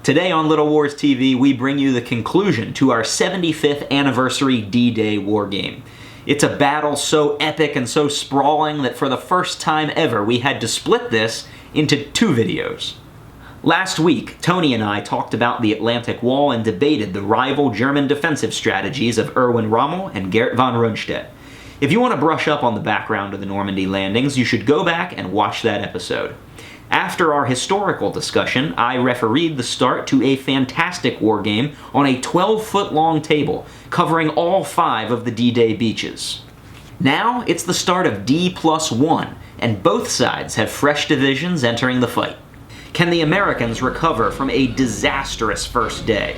Today on Little Wars TV, we bring you the conclusion to our 75th anniversary D-Day war game. It's a battle so epic and so sprawling that for the first time ever, we had to split this into two videos. Last week, Tony and I talked about the Atlantic Wall and debated the rival German defensive strategies of Erwin Rommel and Gerd von Rundstedt. If you want to brush up on the background of the Normandy landings, you should go back and watch that episode. After our historical discussion, I refereed the start to a fantastic war game on a 12-foot-long table, covering all 5 of the D-Day beaches. Now, it's the start of D+1, and both sides have fresh divisions entering the fight. Can the Americans recover from a disastrous first day?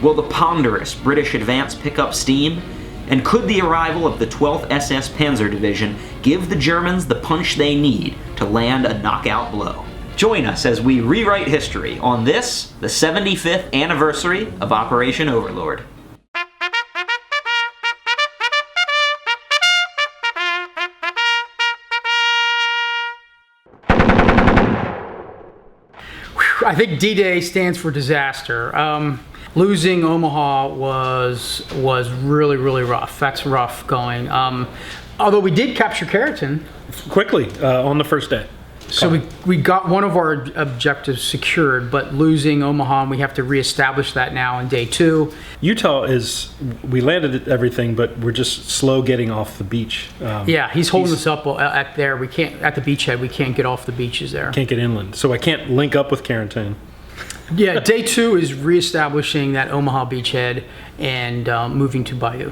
Will the ponderous British advance pick up steam? And could the arrival of the 12th SS Panzer Division give the Germans the punch they need to land a knockout blow? Join us as we rewrite history on this, the 75th anniversary of Operation Overlord. I think D-Day stands for disaster. Losing Omaha was really rough. That's rough going. Although we did capture Carrollton quickly on the first day. So we got one of our objectives secured, but losing Omaha, we have to reestablish that now in day 2. Utah we landed everything, but we're just slow getting off the beach. Yeah, he's holding us up at there. We can't, at the beachhead, we can't get off the beaches there. Can't get inland, so I can't link up with Carrollton. Yeah, day 2 is reestablishing that Omaha beachhead and moving to Bayou.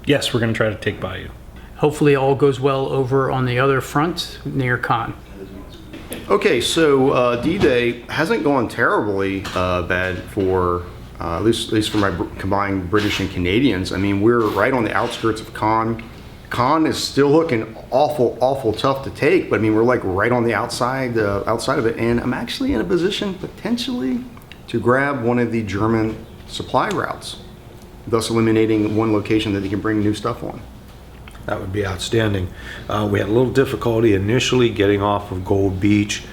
Yes, we're going to try to take Bayou. Hopefully all goes well over on the other front near Caen. Okay, so D-Day hasn't gone terribly bad for, at least for my combined British and Canadians. I mean, we're right on the outskirts of Caen. Caen is still looking awful tough to take, but I mean, we're like right on the outside of it, and I'm actually in a position potentially to grab one of the German supply routes, thus eliminating one location that they can bring new stuff on. That would be outstanding. We had a little difficulty initially getting off of Gold Beach,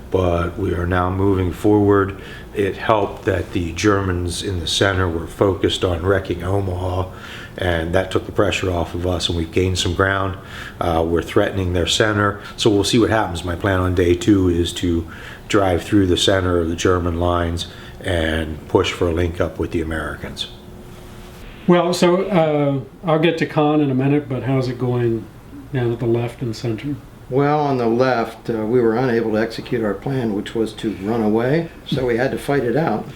but we are now moving forward. It helped that the Germans in the center were focused on wrecking Omaha, and that took the pressure off of us, and we've gained some ground. We're threatening their center, so we'll see what happens. My plan on day 2 is to drive through the center of the German lines and push for a link up with the Americans. Well, so I'll get to Caen in a minute, but how's it going down at the left and center? Well, on the left, we were unable to execute our plan, which was to run away, so we had to fight it out.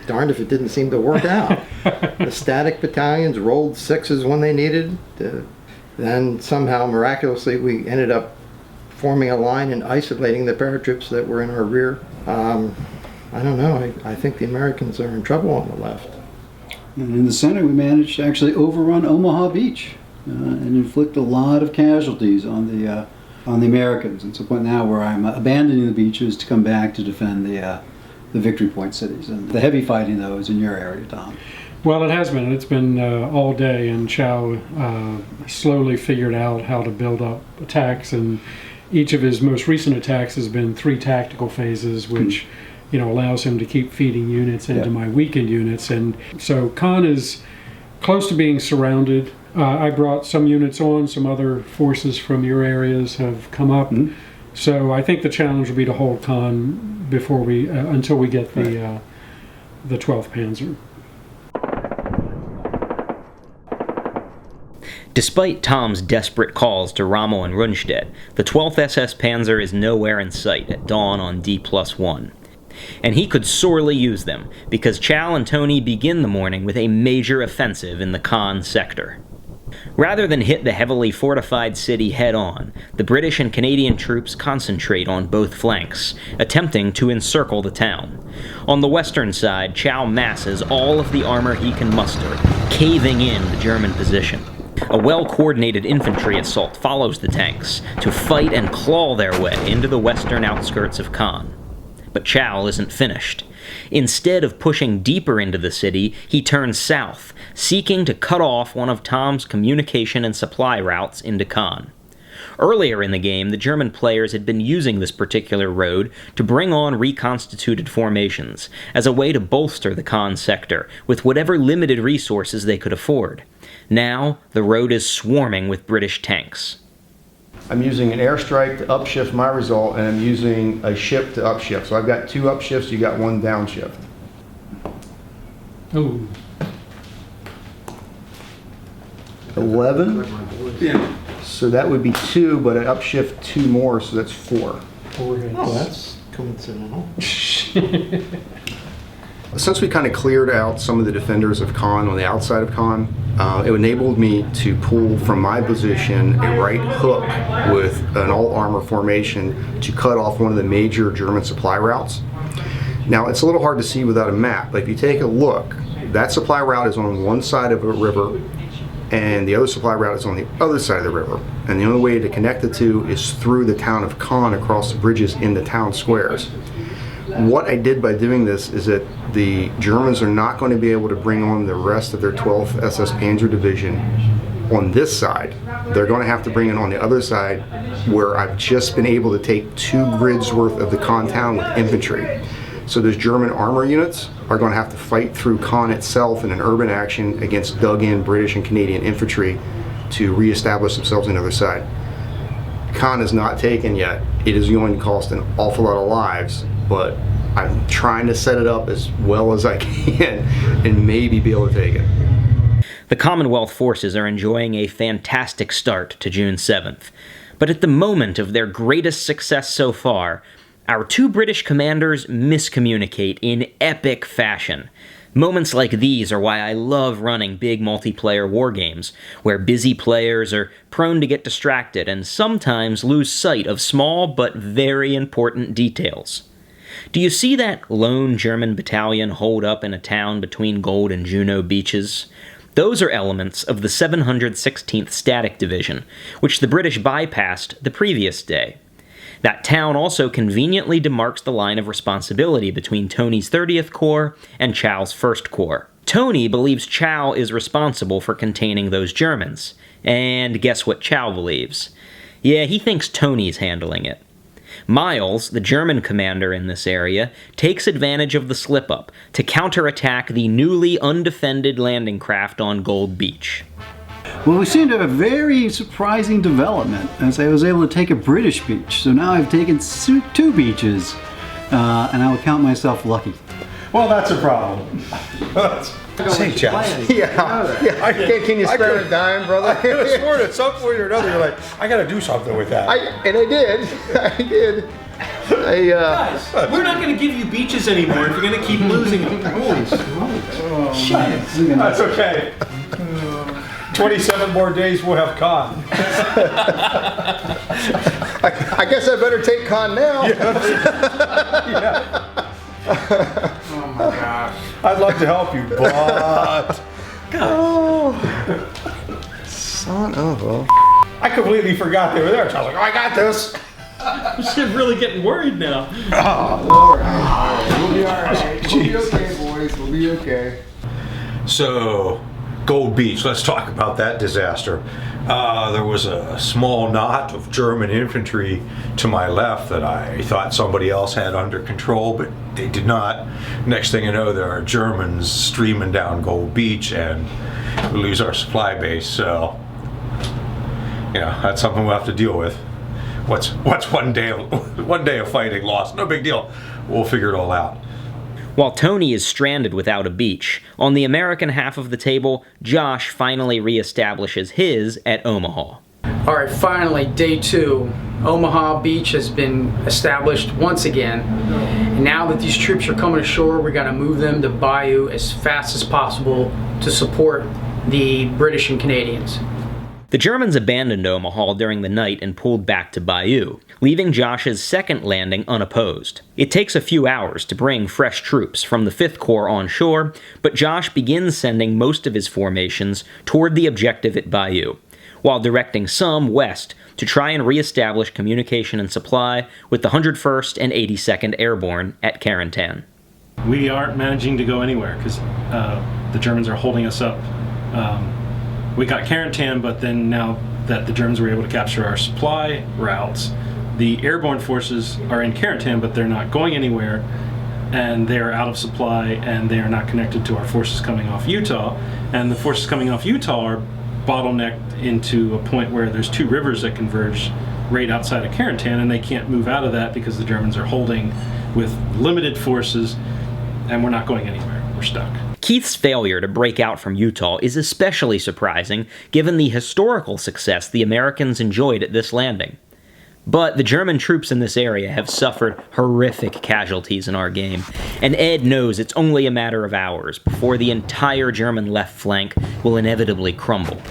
Darned if it didn't seem to work out. The static battalions rolled 6s when they needed. Then somehow, miraculously, we ended up forming a line and isolating the paratroops that were in our rear. I don't know, I think the Americans are in trouble on the left. And in the center, we managed to actually overrun Omaha Beach and inflict a lot of casualties on the Americans. It's a point now where I'm abandoning the beaches to come back to defend the Victory Point cities. And the heavy fighting, though, is in your area, Tom. Well, it has been. It's been all day, and Chow slowly figured out how to build up attacks, and each of his most recent attacks has been 3 tactical phases, which allows him to keep feeding units into my weakened units. And so Caen is close to being surrounded. I brought some units on, some other forces from your areas have come up. So I think the challenge will be to hold Caen before until we get the 12th Panzer. Despite Tom's desperate calls to Rommel and Rundstedt, the 12th SS Panzer is nowhere in sight at dawn on D+1. And he could sorely use them, because Chow and Tony begin the morning with a major offensive in the Caen sector. Rather than hit the heavily fortified city head-on, the British and Canadian troops concentrate on both flanks, attempting to encircle the town. On the western side, Chow masses all of the armor he can muster, caving in the German position. A well-coordinated infantry assault follows the tanks to fight and claw their way into the western outskirts of Caen. But Chow isn't finished. Instead of pushing deeper into the city, he turns south, seeking to cut off one of Tom's communication and supply routes into Caen. Earlier in the game, the German players had been using this particular road to bring on reconstituted formations as a way to bolster the Caen sector with whatever limited resources they could afford. Now, the road is swarming with British tanks. I'm using an airstrike to upshift my result, and I'm using a ship to upshift. So I've got 2 upshifts, you got 1 downshift. Oh, 11? Yeah. So that would be 2, but I upshift 2 more, so that's 4. Oh, that's coincidental. Since we kind of cleared out some of the defenders of Caen on the outside of Caen, it enabled me to pull from my position a right hook with an all-armor formation to cut off one of the major German supply routes. Now, it's a little hard to see without a map, but if you take a look, that supply route is on one side of a river, and the other supply route is on the other side of the river. And the only way to connect the two is through the town of Caen across the bridges in the town squares. What I did by doing this is that the Germans are not going to be able to bring on the rest of their 12th SS Panzer Division on this side. They're going to have to bring it on the other side, where I've just been able to take 2 grids worth of the Caen town with infantry. So those German armor units are going to have to fight through Caen itself in an urban action against dug-in British and Canadian infantry to reestablish themselves on the other side. Caen is not taken yet. It is going to cost an awful lot of lives, but I'm trying to set it up as well as I can and maybe be able to take it. The Commonwealth forces are enjoying a fantastic start to June 7th, but at the moment of their greatest success so far, our 2 British commanders miscommunicate in epic fashion. Moments like these are why I love running big multiplayer wargames, where busy players are prone to get distracted and sometimes lose sight of small but very important details. Do you see that lone German battalion holed up in a town between Gold and Juno beaches? Those are elements of the 716th Static Division, which the British bypassed the previous day. That town also conveniently demarks the line of responsibility between Tony's 30th Corps and Chau's 1st Corps. Tony believes Chau is responsible for containing those Germans. And guess what Chau believes? Yeah, he thinks Tony's handling it. Miles, the German commander in this area, takes advantage of the slip-up to counterattack the newly undefended landing craft on Gold Beach. Well, we seem to have a very surprising development, as I was able to take a British beach. So now I've taken 2 beaches, and I will count myself lucky. Well, that's a problem. St. John's. Yeah. Can you spare a dime, brother? I could have sworn at some point or another you're like, I got to do something with that. I did. I did. Guys, we're not going to give you beaches anymore if you're going to keep losing them. Holy shit. That's okay. 27 more days we'll have Caen. I guess I better take Caen now. Yeah. Oh my gosh. I'd love to help you, but Son of a... I completely forgot they were there. So I was like, oh, I got this. I'm really getting worried now. We'll be alright. We'll be okay, boys. We'll be okay. So, Gold Beach, let's talk about that disaster. There was a small knot of German infantry to my left that I thought somebody else had under control, but they did not. Next thing you know, there are Germans streaming down Gold Beach, and we lose our supply base. So, you know, that's something we'll have to deal with. What's one day of fighting lost? No big deal. We'll figure it all out. While Tony is stranded without a beach, on the American half of the table, Josh finally reestablishes his at Omaha. All right, finally, day 2. Omaha Beach has been established once again. And now that these troops are coming ashore, we got to move them to Bayou as fast as possible to support the British and Canadians. The Germans abandoned Omaha during the night and pulled back to Bayou, leaving Josh's second landing unopposed. It takes a few hours to bring fresh troops from the 5th Corps on shore, but Josh begins sending most of his formations toward the objective at Bayou, while directing some west to try and reestablish communication and supply with the 101st and 82nd Airborne at Carentan. We aren't managing to go anywhere because the Germans are holding us up. We got Carentan, but then now that the Germans were able to capture our supply routes. The airborne forces are in Carentan, but they're not going anywhere, and they are out of supply, and they are not connected to our forces coming off Utah. And the forces coming off Utah are bottlenecked into a point where there's two rivers that converge right outside of Carentan, and they can't move out of that because the Germans are holding with limited forces, and we're not going anywhere. We're stuck. Keith's failure to break out from Utah is especially surprising given the historical success the Americans enjoyed at this landing. But the German troops in this area have suffered horrific casualties in our game, and Ed knows it's only a matter of hours before the entire German left flank will inevitably crumble.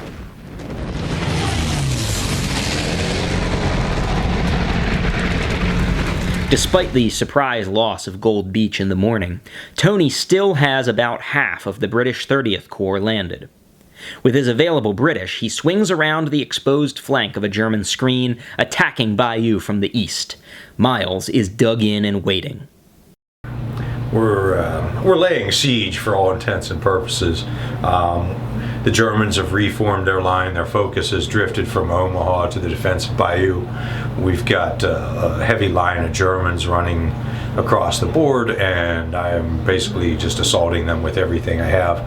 Despite the surprise loss of Gold Beach in the morning, Tony still has about half of the British 30th Corps landed. With his available British, he swings around the exposed flank of a German screen, attacking Bayou from the east. Miles is dug in and waiting. We're laying siege for all intents and purposes. The Germans have reformed their line. Their focus has drifted from Omaha to the defense of Bayou. We've got a heavy line of Germans running across the board, and I am basically just assaulting them with everything I have.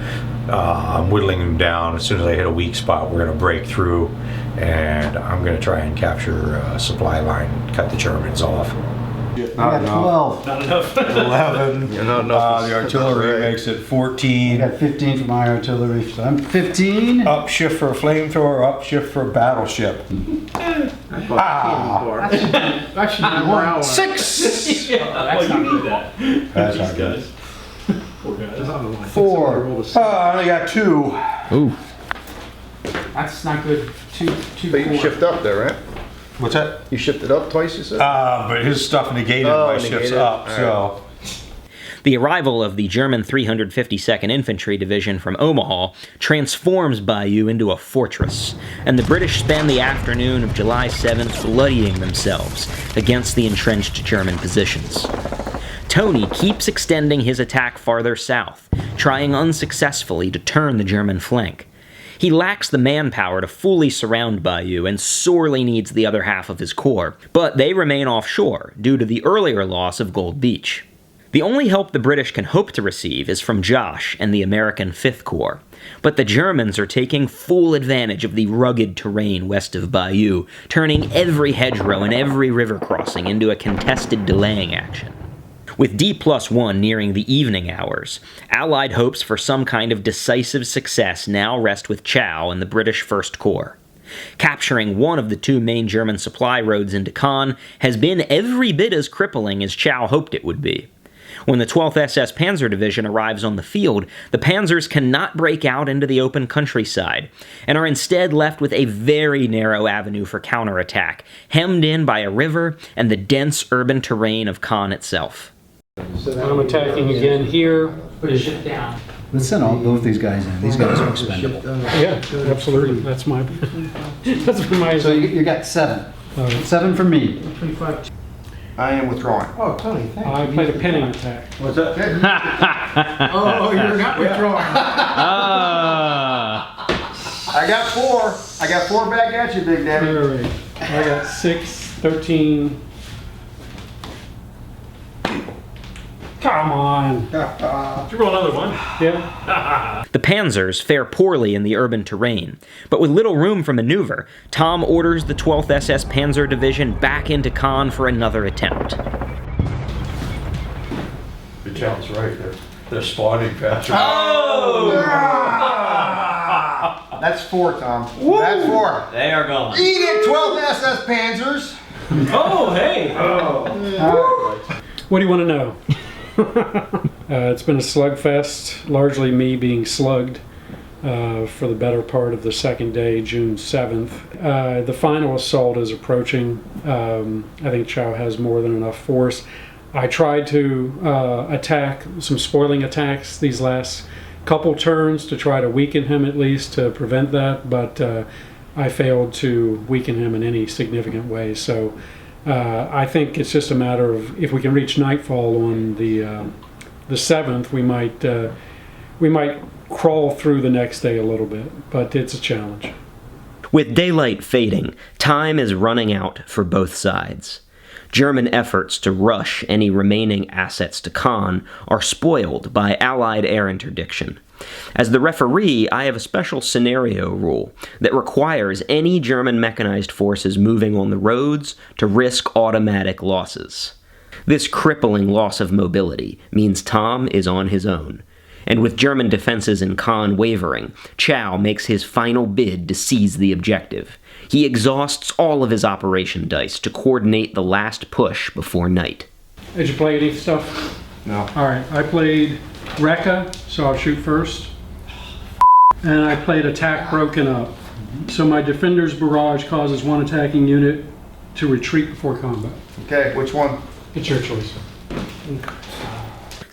I'm whittling them down. As soon as I hit a weak spot, we're going to break through, and I'm going to try and capture a supply line, cut the Germans off. I got 12. Not enough. 11. Not enough. The artillery makes it I 14. got 15 for my artillery, so I'm 15. Upshift for a flamethrower, upshift for a battleship. That should be more hours. 6! That's not good. That's not good. Poor guys. 4. I only got 2. Ooh. That's not good. Two, But you four. shift up there, right? What's that? You shifted up twice, you said? But his stuff negated my ships negated. up, All so. The arrival of the German 352nd Infantry Division from Omaha transforms Bayou into a fortress, and the British spend the afternoon of July 7th bloodying themselves against the entrenched German positions. Tony keeps extending his attack farther south, trying unsuccessfully to turn the German flank. He lacks the manpower to fully surround Bayou and sorely needs the other half of his corps, but they remain offshore due to the earlier loss of Gold Beach. The only help the British can hope to receive is from Josh and the American 5th Corps, but the Germans are taking full advantage of the rugged terrain west of Bayou, turning every hedgerow and every river crossing into a contested delaying action. With D+1 nearing the evening hours, Allied hopes for some kind of decisive success now rest with Chow and the British 1st Corps. Capturing one of the two main German supply roads into Caen has been every bit as crippling as Chow hoped it would be. When the 12th SS Panzer Division arrives on the field, the panzers cannot break out into the open countryside, and are instead left with a very narrow avenue for counterattack, hemmed in by a river and the dense urban terrain of Caen itself. I'm attacking again here. Put a ship down. Let's send both these guys in. These guys are expendable. Yeah, absolutely. That's my. That's my. So you got 7. 7 for me. 25. I am withdrawing. Oh, Tony, thank you. I played a penning attack. What's that? Oh, you're not withdrawing. I got 4. I got 4 back at you, Big Daddy. All right. I got 6, 13. Come on. Did you roll another one? Yeah. The panzers fare poorly in the urban terrain, but with little room for maneuver, Tom orders the 12th SS Panzer Division back into Caen for another attempt. The child's right. They're spawning faster. That's 4, Tom. That's 4. They are gone. Eat it, 12th SS Panzers. Oh, hey! What do you want to know? It's been a slugfest, largely me being slugged for the better part of the second day, June 7th. The final assault is approaching. I think Chow has more than enough force. I tried to attack some spoiling attacks these last couple turns to try to weaken him at least to prevent that, but I failed to weaken him in any significant way. So I think it's just a matter of if we can reach nightfall on the 7th, we might crawl through the next day a little bit, but it's a challenge. With daylight fading, time is running out for both sides. German efforts to rush any remaining assets to Caen are spoiled by Allied air interdiction. As the referee, I have a special scenario rule that requires any German mechanized forces moving on the roads to risk automatic losses. This crippling loss of mobility means Tom is on his own. And with German defenses in Caen wavering, Chow makes his final bid to seize the objective. He exhausts all of his operation dice to coordinate the last push before night. Did you play any stuff? No. All right, I played Rekka, so I'll shoot first. And I played Attack Broken Up. So my Defender's Barrage causes one attacking unit to retreat before combat. Okay, which one? It's your choice.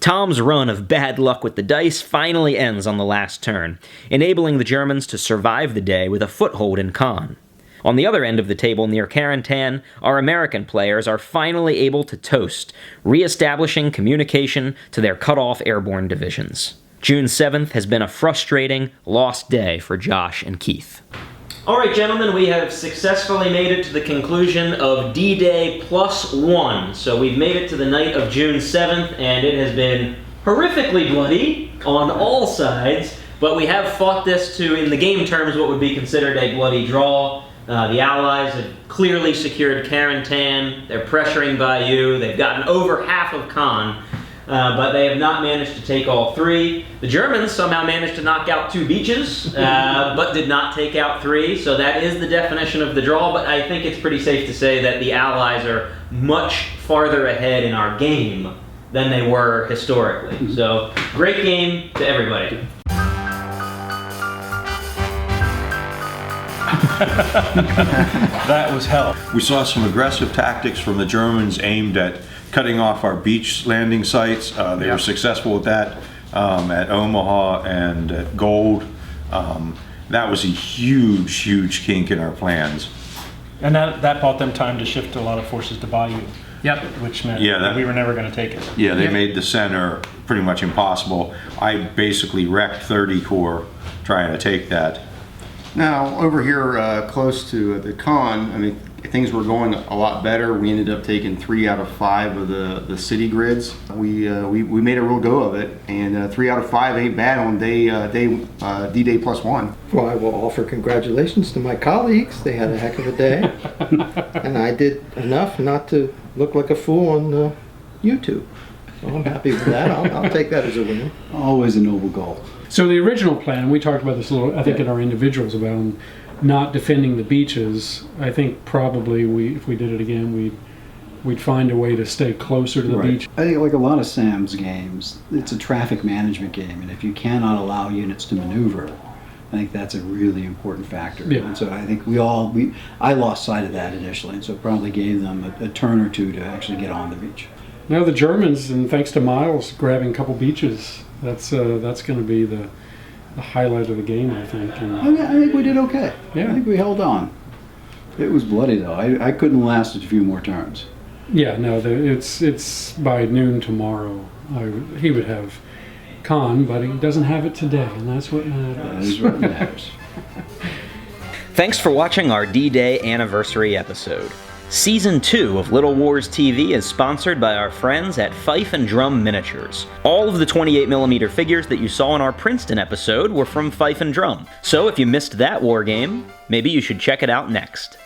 Tom's run of bad luck with the dice finally ends on the last turn, enabling the Germans to survive the day with a foothold in Caen. On the other end of the table near Carentan, our American players are finally able to toast, re-establishing communication to their cut-off airborne divisions. June 7th has been a frustrating, lost day for Josh and Keith. All right, gentlemen, we have successfully made it to the conclusion of D-Day +1. So we've made it to the night of June 7th, and it has been horrifically bloody on all sides, but we have fought this to, in the game terms, what would be considered a bloody draw. The Allies have clearly secured Carentan, they're pressuring Bayeux, they've gotten over half of Caen, but they have not managed to take all three. The Germans somehow managed to knock out 2 beaches, but did not take out 3, so that is the definition of the draw, but I think it's pretty safe to say that the Allies are much farther ahead in our game than they were historically. So, great game to everybody. That was hell. We saw some aggressive tactics from the Germans aimed at cutting off our beach landing sites. They were successful with that at Omaha and at Gold. That was a huge, huge kink in our plans. And that bought them time to shift a lot of forces to Bayeux. Yep. Which meant Yeah, that we were never going to take it. Yeah, they made the center pretty much impossible. I basically wrecked 30 Corps trying to take that. Now, over here close to the Caen, I mean, things were going a lot better. We ended up taking 3 out of 5 of the city grids. We made a real go of it, and 3 out of 5 ain't bad on D-Day +1. Well, I will offer congratulations to my colleagues. They had a heck of a day. And I did enough not to look like a fool on YouTube. So I'm happy with that. I'll take that as a win. Always a noble goal. So the original plan, we talked about this a little, I think, in our individuals about not defending the beaches. I think probably if we did it again, we'd find a way to stay closer to the beach. I think like a lot of Sam's games, it's a traffic management game, and if you cannot allow units to maneuver, I think that's a really important factor. Yeah. And so I think I lost sight of that initially, and so it probably gave them a turn or two to actually get on the beach. Now the Germans, and thanks to Miles grabbing a couple beaches, that's going to be the highlight of the game, I think. And I think we did okay. Yeah. I think we held on. It was bloody though. I couldn't last a few more turns. yeah, no, it's by noon tomorrow. He would have Caen, but he doesn't have it today, and that's what matters. That is what matters. Thanks for watching our D-Day anniversary episode. Season 2 of Little Wars TV is sponsored by our friends at Fife and Drum Miniatures. All of the 28mm figures that you saw in our Princeton episode were from Fife and Drum. So if you missed that war game, maybe you should check it out next.